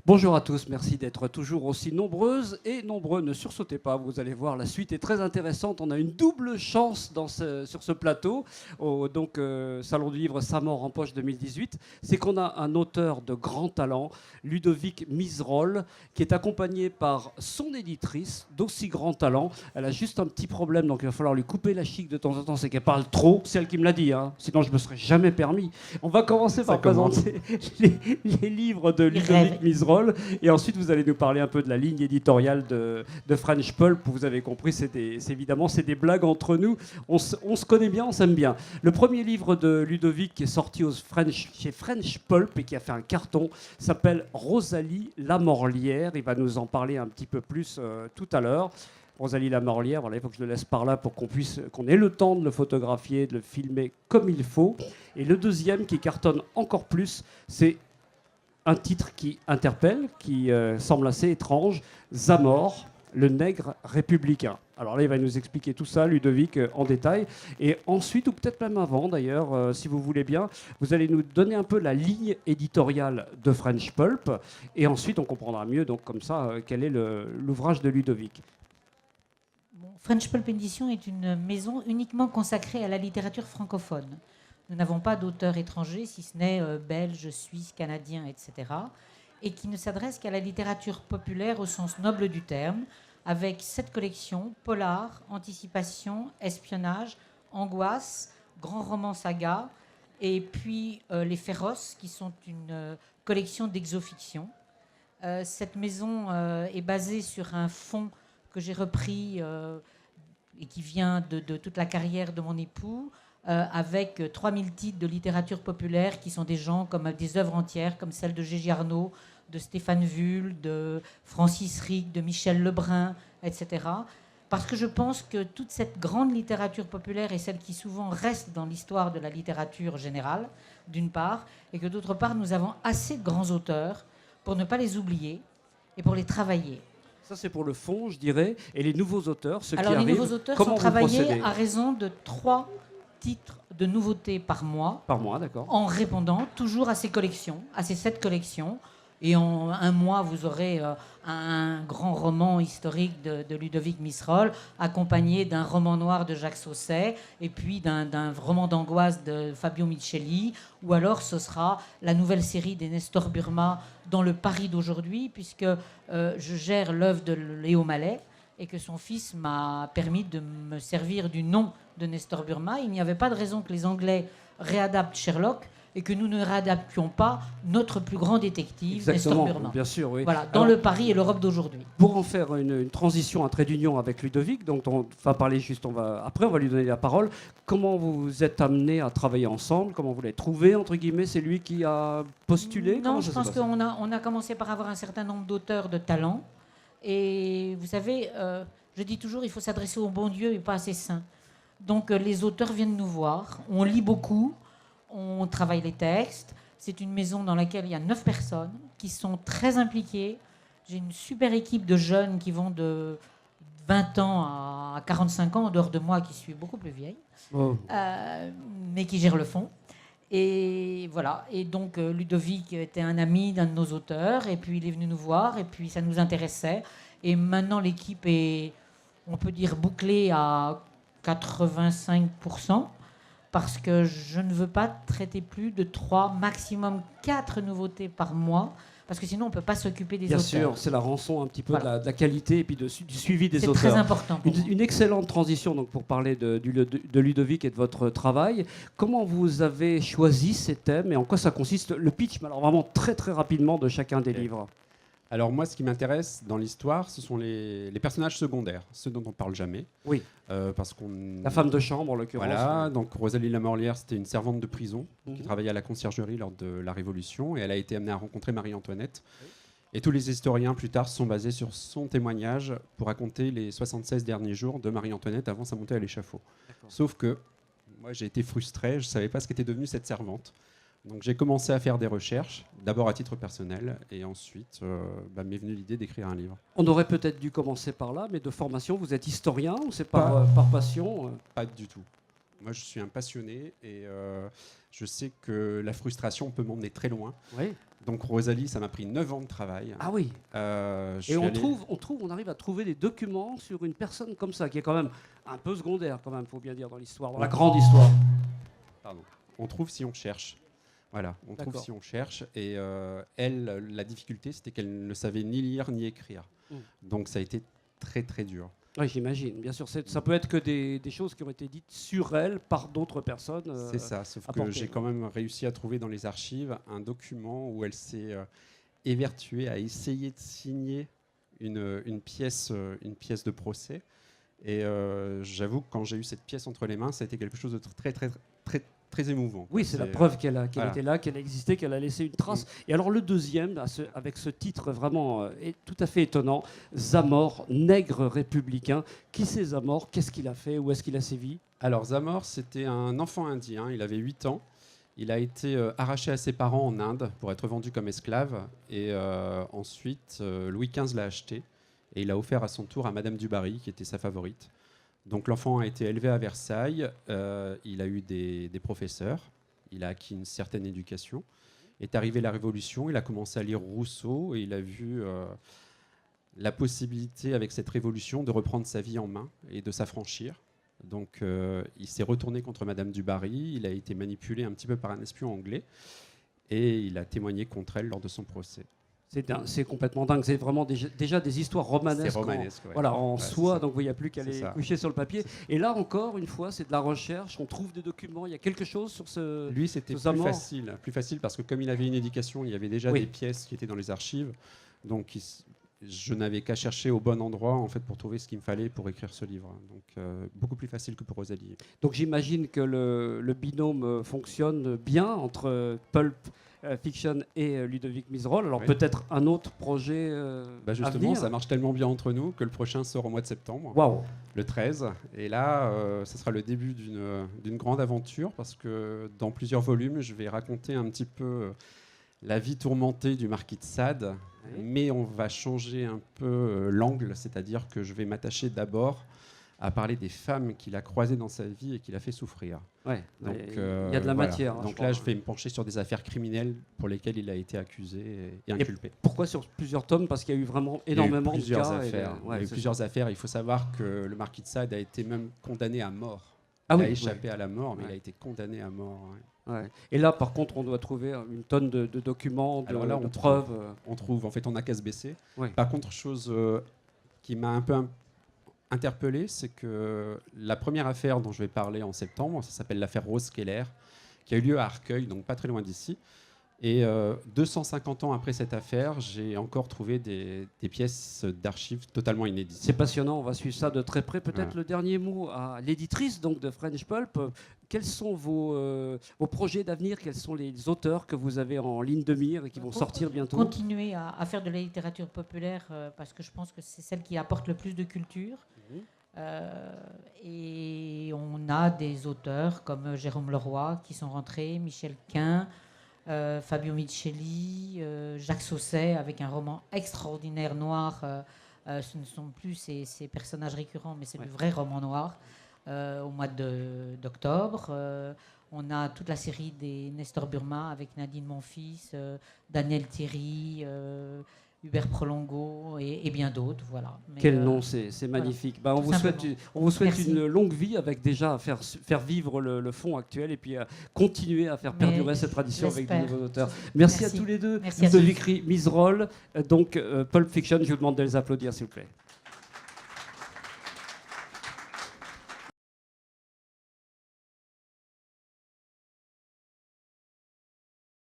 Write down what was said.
Bonjour à tous, merci d'être toujours aussi nombreuses et nombreux. Ne sursautez pas, vous allez voir, la suite est très intéressante. On a une double chance sur ce plateau, au Salon du Livre Sa mort en poche 2018. C'est qu'on a un auteur de grand talent, Ludovic Miserol, qui est accompagné par son éditrice, d'aussi grand talent. Elle a juste un petit problème, donc il va falloir lui couper la chic de temps en temps, c'est qu'elle parle trop. C'est elle qui me l'a dit, hein. Sinon je ne me serais jamais permis. On va commencer par présenter les livres de Ludovic Miserol. Et ensuite, vous allez nous parler un peu de la ligne éditoriale de French Pulp. Vous avez compris, c'est des blagues entre nous. On se connaît bien, on s'aime bien. Le premier livre de Ludovic qui est sorti chez French Pulp et qui a fait un carton s'appelle Rosalie Lamorlière. Il va nous en parler un petit peu plus tout à l'heure. Rosalie Lamorlière, voilà, il faut que je le laisse par là pour qu'on ait le temps de le photographier, de le filmer comme il faut. Et le deuxième qui cartonne encore plus, c'est un titre qui interpelle, qui semble assez étrange, Zamor, le nègre républicain. Alors là, il va nous expliquer tout ça, Ludovic, en détail. Et ensuite, ou peut-être même avant d'ailleurs, si vous voulez bien, vous allez nous donner un peu la ligne éditoriale de French Pulp. Et ensuite, on comprendra mieux, donc comme ça, quel est l'ouvrage de Ludovic. French Pulp Édition est une maison uniquement consacrée à la littérature francophone. Nous n'avons pas d'auteurs étrangers, si ce n'est belges, suisses, canadiens, etc. Et qui ne s'adresse qu'à la littérature populaire au sens noble du terme, avec 7 collections, polar, anticipation, espionnage, angoisse, grand roman saga, et puis Les Féroces, qui sont une collection d'exofiction. Cette maison est basée sur un fonds que j'ai repris et qui vient de toute la carrière de mon époux, avec 3000 titres de littérature populaire qui sont des gens comme des œuvres entières, comme celles de Gégé Arnaud, de Stéphane Vull, de Francis Ric, de Michel Lebrun, etc. Parce que je pense que toute cette grande littérature populaire est celle qui souvent reste dans l'histoire de la littérature générale, d'une part, et que d'autre part, nous avons assez de grands auteurs pour ne pas les oublier et pour les travailler. Ça, c'est pour le fond, je dirais. Et les nouveaux auteurs, ceux qui arrivent... Alors, les nouveaux auteurs sont travaillés à raison de 3 titres de nouveautés par mois. Par mois, d'accord. En répondant toujours à ces collections, à ces 7 collections. Et en un mois, vous aurez un grand roman historique de Ludovic Miserol, accompagné d'un roman noir de Jacques Sausset, et puis d'un roman d'angoisse de Fabio Micheli, ou alors ce sera la nouvelle série des Nestor Burma dans le Paris d'aujourd'hui, puisque je gère l'œuvre de Léo Mallet, et que son fils m'a permis de me servir du nom de Nestor Burma. Il n'y avait pas de raison que les Anglais réadaptent Sherlock et que nous ne réadaptions pas notre plus grand détective, Exactement, Nestor Burma. Bien sûr, oui. Voilà, dans le Paris et l'Europe d'aujourd'hui. Pour en faire une transition, un trait d'union avec Ludovic, dont on va parler juste, après on va lui donner la parole. Comment vous êtes amenés à travailler ensemble? Comment vous l'avez trouvé, entre guillemets? C'est lui qui a postulé? Non, je pense qu'on a commencé par avoir un certain nombre d'auteurs de talent. Et vous savez, je dis toujours, il faut s'adresser au bon Dieu et pas à ses saints. Donc les auteurs viennent nous voir, on lit beaucoup, on travaille les textes. C'est une maison dans laquelle il y a 9 personnes qui sont très impliquées. J'ai une super équipe de jeunes qui vont de 20 ans à 45 ans, en dehors de moi qui suis beaucoup plus vieille, mais qui gèrent le fond. Et voilà. Et donc Ludovic était un ami d'un de nos auteurs, et puis il est venu nous voir, et puis ça nous intéressait. Et maintenant l'équipe est, on peut dire, bouclée à 85%, parce que je ne veux pas traiter plus de 3, maximum 4 nouveautés par mois, parce que sinon on ne peut pas s'occuper des auteurs. Bien sûr, c'est la rançon un petit peu de la qualité et puis du suivi des auteurs. C'est très important. Une excellente transition donc, pour parler de Ludovic et de votre travail. Comment vous avez choisi ces thèmes et en quoi ça consiste? Le pitch, mais alors vraiment très très rapidement de chacun des livres. Alors moi, ce qui m'intéresse dans l'histoire, ce sont les personnages secondaires, ceux dont on ne parle jamais. Oui. Parce qu'on... La femme de chambre, en l'occurrence. Voilà, donc Rosalie Lamorlière, c'était une servante de prison qui travaillait à la conciergerie lors de la Révolution, et elle a été amenée à rencontrer Marie-Antoinette. Et tous les historiens, plus tard, se sont basés sur son témoignage pour raconter les 76 derniers jours de Marie-Antoinette avant sa montée à l'échafaud. Sauf que moi, j'ai été frustré, je ne savais pas ce qu'était devenue cette servante. Donc j'ai commencé à faire des recherches, d'abord à titre personnel, et ensuite m'est venue l'idée d'écrire un livre. On aurait peut-être dû commencer par là, mais de formation, vous êtes historien ou c'est par passion? Pas du tout. Moi, je suis un passionné et je sais que la frustration peut m'emmener très loin. Oui. Donc Rosalie, ça m'a pris 9 ans de travail. Ah oui. Et on arrive à trouver des documents sur une personne comme ça, qui est quand même un peu secondaire, quand même, faut bien dire, dans l'histoire, dans la grande histoire. Pardon. On trouve si on cherche. Voilà, on trouve D'accord. si on cherche. Et elle, la difficulté, c'était qu'elle ne savait ni lire ni écrire. Donc ça a été très très dur. Oui, j'imagine. Bien sûr, ça peut être que des choses qui ont été dites sur elle par d'autres personnes. C'est ça, sauf que j'ai quand même réussi à trouver dans les archives un document où elle s'est évertuée à essayer de signer une pièce de procès. Et j'avoue que quand j'ai eu cette pièce entre les mains, ça a été quelque chose de très, très, très, très émouvant. Oui, c'est la preuve qu'elle voilà. était là, qu'elle existait, qu'elle a laissé une trace. Et alors le deuxième, avec ce titre vraiment tout à fait étonnant, Zamor, nègre républicain. Qui c'est Zamor? Qu'est-ce qu'il a fait? Où est-ce qu'il a sévi? Alors Zamor, c'était un enfant indien, il avait 8 ans. Il a été arraché à ses parents en Inde pour être vendu comme esclave. Et ensuite, Louis XV l'a acheté. Et il l'a offert à son tour à Madame du Barry, qui était sa favorite. Donc l'enfant a été élevé à Versailles, il a eu des professeurs, il a acquis une certaine éducation. Est arrivée la Révolution, il a commencé à lire Rousseau et il a vu la possibilité avec cette révolution de reprendre sa vie en main et de s'affranchir. Donc il s'est retourné contre Madame du Barry, il a été manipulé un petit peu par un espion anglais et il a témoigné contre elle lors de son procès. C'est complètement dingue. C'est vraiment déjà des histoires romanesques. C'est romanesque, ouais. Voilà, en Ouais, soi, donc il n'y a plus qu'à C'est les ça. coucher sur le papier. Et là encore, une fois, c'est de la recherche. On trouve des documents. Il y a quelque chose sur ce. Lui, c'était ce Zamor. plus facile parce que comme il avait une éducation, il y avait déjà Oui. des pièces qui étaient dans les archives. Donc je n'avais qu'à chercher au bon endroit en fait pour trouver ce qu'il me fallait pour écrire ce livre. Donc beaucoup plus facile que pour Rosalie. Donc j'imagine que le binôme fonctionne bien entre Pulp Fiction et Ludovic Miserol. Alors Oui. peut-être un autre projet à Justement, venir. ça marche tellement bien entre nous que le prochain sort au mois de septembre, Waouh. le 13. Et là, ce sera le début d'une grande aventure parce que dans plusieurs volumes, je vais raconter un petit peu la vie tourmentée du marquis de Sade. Oui. Mais on va changer un peu l'angle, c'est-à-dire que je vais m'attacher d'abord à parler des femmes qu'il a croisées dans sa vie et qu'il a fait souffrir. Ouais. Donc, il y a de la voilà. matière. Donc je là, crois. je vais me pencher sur des affaires criminelles pour lesquelles il a été accusé et inculpé. Pourquoi sur plusieurs tomes? Parce qu'il y a eu vraiment énormément de plusieurs cas. affaires. Ouais, Il y a eu c'est plusieurs affaires. Il faut savoir que le marquis de Sade a été même condamné à mort. Ah il oui, a échappé à la mort, mais Ouais. il a été condamné à mort. Ouais. Ouais. Et là, par contre, on doit trouver une tonne de documents, Alors là, de on preuves. On trouve, en fait, on n'a qu'à se baisser. Oui. Par contre, chose qui m'a un peu interpellé, c'est que la première affaire dont je vais parler en septembre, ça s'appelle l'affaire Rose Keller, qui a eu lieu à Arcueil, donc pas très loin d'ici. Et 250 ans après cette affaire, j'ai encore trouvé des pièces d'archives totalement inédites. C'est passionnant, on va suivre ça de très près. Peut-être Voilà. le dernier mot à l'éditrice donc, de French Pulp. Quels sont vos projets d'avenir? Quels sont les auteurs que vous avez en ligne de mire et qui vont sortir bientôt? Continuer à faire de la littérature populaire parce que je pense que c'est celle qui apporte le plus de culture. Et on a des auteurs comme Jérôme Leroy qui sont rentrés, Michel Quin, Fabio Micheli, Jacques Sausset avec un roman extraordinaire noir. Ce ne sont plus ces personnages récurrents, mais c'est le vrai roman noir au mois d'octobre. On a toute la série des Nestor Burma avec Nadine Monfils, Daniel Thierry, Hubert Prolongo et bien d'autres. Voilà. Mais, Quel nom, c'est magnifique. Bah, on tout vous souhaite Merci. une longue vie avec déjà à faire vivre le fond actuel et puis à continuer à faire perdurer cette tradition avec de j'espère. nouveaux auteurs. Merci à Merci. tous les deux. Merci à Ludovic Miserol, donc Pulp Fiction, je vous demande de les applaudir s'il vous plaît.